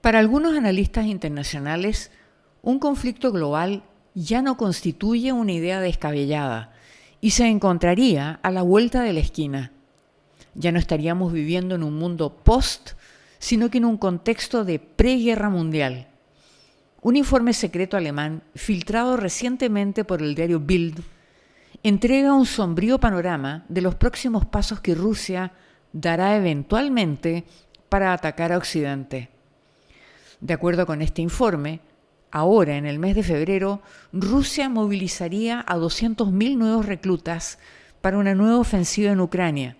Para algunos analistas internacionales, un conflicto global ya no constituye una idea descabellada y se encontraría a la vuelta de la esquina. Ya no estaríamos viviendo en un mundo post, sino que en un contexto de preguerra mundial. Un informe secreto alemán, filtrado recientemente por el diario Bild, entrega un sombrío panorama de los próximos pasos que Rusia dará eventualmente para atacar a Occidente. De acuerdo con este informe, ahora, en el mes de febrero, Rusia movilizaría a 200.000 nuevos reclutas para una nueva ofensiva en Ucrania.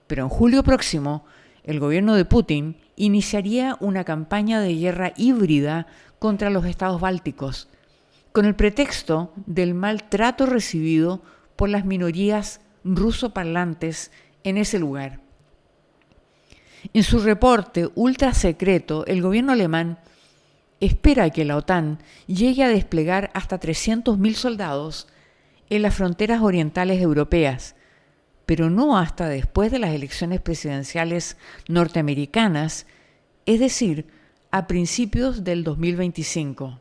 Pero en julio próximo, el gobierno de Putin iniciaría una campaña de guerra híbrida contra los estados bálticos, con el pretexto del maltrato recibido por las minorías rusoparlantes en ese lugar. En su reporte ultra secreto, el gobierno alemán espera que la OTAN llegue a desplegar hasta 300.000 soldados en las fronteras orientales europeas, pero no hasta después de las elecciones presidenciales norteamericanas, es decir, a principios del 2025.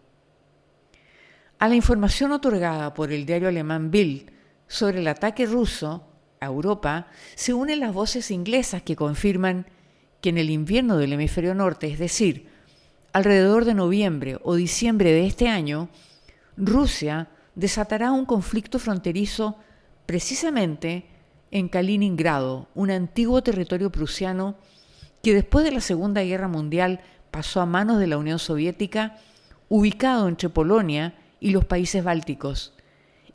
A la información otorgada por el diario alemán Bild sobre el ataque ruso a Europa se unen las voces inglesas que confirman que en el invierno del hemisferio norte, es decir, alrededor de noviembre o diciembre de este año, Rusia desatará un conflicto fronterizo precisamente en Kaliningrado, un antiguo territorio prusiano que después de la Segunda Guerra Mundial pasó a manos de la Unión Soviética, ubicado entre Polonia y los países bálticos,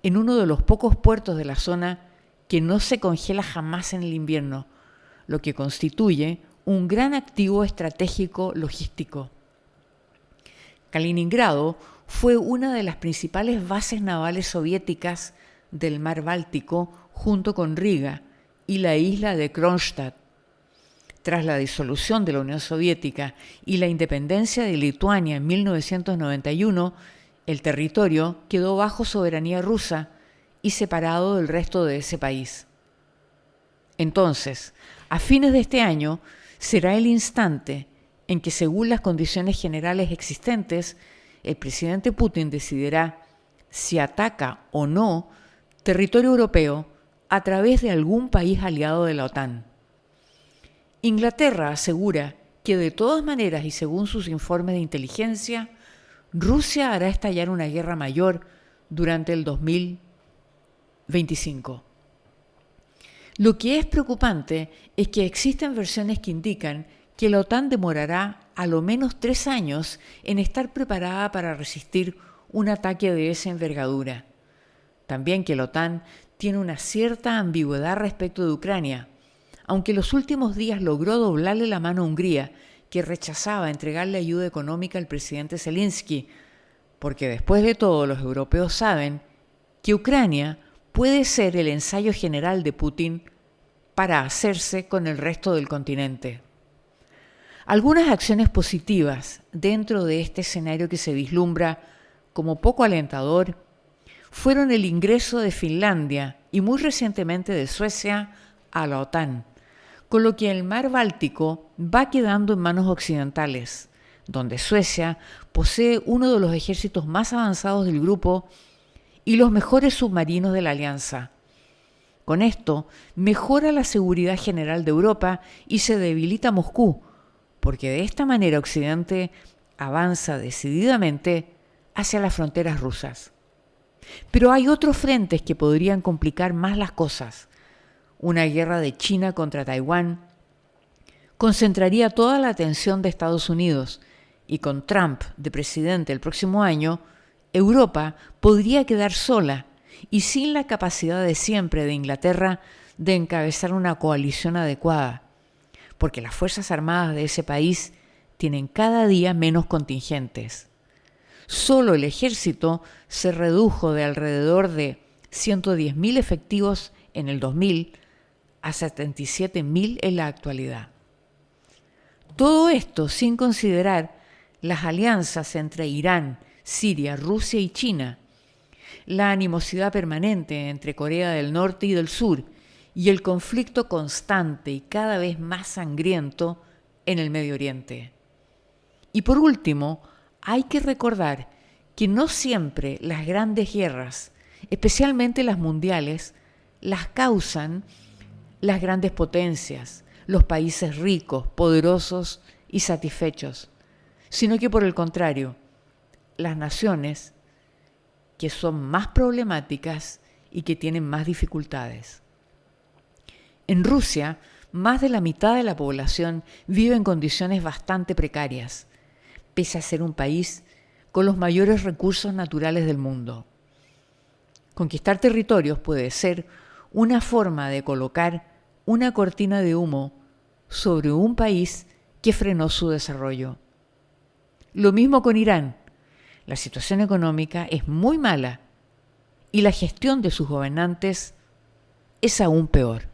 en uno de los pocos puertos de la zona que no se congela jamás en el invierno, lo que constituye un gran activo estratégico logístico. Kaliningrado fue una de las principales bases navales soviéticas del mar Báltico junto con Riga y la isla de Kronstadt. Tras la disolución de la Unión Soviética y la independencia de Lituania en 1991, el territorio quedó bajo soberanía rusa y separado del resto de ese país. Entonces, a fines de este año, será el instante en que, según las condiciones generales existentes, el presidente Putin decidirá si ataca o no territorio europeo a través de algún país aliado de la OTAN. Inglaterra asegura que de todas maneras y según sus informes de inteligencia, Rusia hará estallar una guerra mayor durante el 2025. Lo que es preocupante es que existen versiones que indican que la OTAN demorará a lo menos 3 años en estar preparada para resistir un ataque de esa envergadura. También que la OTAN tiene una cierta ambigüedad respecto de Ucrania, aunque en los últimos días logró doblarle la mano a Hungría, que rechazaba entregarle ayuda económica al presidente Zelensky, porque después de todo los europeos saben que Ucrania puede ser el ensayo general de Putin para hacerse con el resto del continente. Algunas acciones positivas dentro de este escenario que se vislumbra como poco alentador fueron el ingreso de Finlandia y muy recientemente de Suecia a la OTAN, con lo que el mar Báltico va quedando en manos occidentales, donde Suecia posee uno de los ejércitos más avanzados del grupo y los mejores submarinos de la alianza. Con esto, mejora la seguridad general de Europa y se debilita Moscú, porque de esta manera Occidente avanza decididamente hacia las fronteras rusas. Pero hay otros frentes que podrían complicar más las cosas. Una guerra de China contra Taiwán concentraría toda la atención de Estados Unidos y con Trump de presidente el próximo año, Europa podría quedar sola y sin la capacidad de siempre de Inglaterra de encabezar una coalición adecuada, porque las Fuerzas Armadas de ese país tienen cada día menos contingentes. Solo el ejército se redujo de alrededor de 110.000 efectivos en el 2000 a 77.000 en la actualidad. Todo esto sin considerar las alianzas entre Irán, Siria, Rusia y China, la animosidad permanente entre Corea del Norte y del Sur y el conflicto constante y cada vez más sangriento en el Medio Oriente. Y por último, hay que recordar que no siempre las grandes guerras, especialmente las mundiales, las causan las grandes potencias, los países ricos, poderosos y satisfechos, sino que por el contrario, las naciones que son más problemáticas y que tienen más dificultades. En Rusia, más de la mitad de la población vive en condiciones bastante precarias, pese a ser un país con los mayores recursos naturales del mundo. Conquistar territorios puede ser una forma de colocar una cortina de humo sobre un país que frenó su desarrollo. Lo mismo con Irán. La situación económica es muy mala y la gestión de sus gobernantes es aún peor.